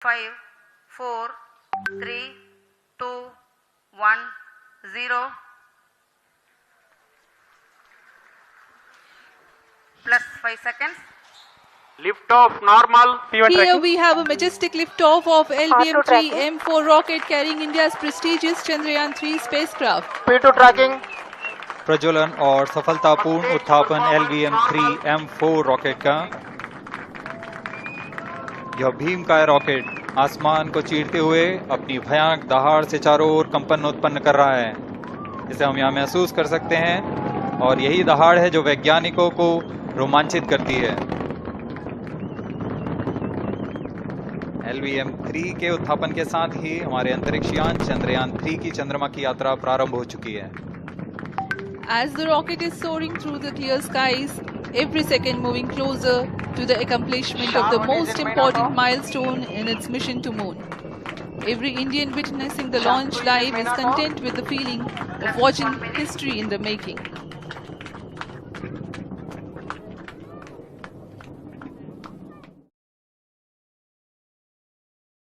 5, 4, 3, 2, 1, 0. Plus 5 seconds. Lift off normal. Here we have a majestic liftoff of LBM-3 M4 rocket carrying India's prestigious Chandrayan 3 spacecraft. P2 tracking. प्रज्वलन और सफलतापूर्ण उत्थापन LBM-3 M4 rocket का। यह भीमकाय rocket आसमान को चीरते हुए अपनी भयानक दहाड़ से चारों ओर कंपन उत्पन्न कर रहा है। इसे हम यहाँ महसूस कर सकते हैं और यही दहाड़ है जो वैज्ञानिकों को रोमांचित करती है। LBM-3 के उत्थापन के साथ ही हमारे अंतरिक्ष यान चंद्रयान 3 की चंद्रमा की यात्रा प्रारंभ हो चुकी है। As the rocket is soaring through the clear skies, every second moving closer to the accomplishment of the most important milestone in its mission to moon. Every Indian witnessing the launch live is content with the feeling of watching history in the making.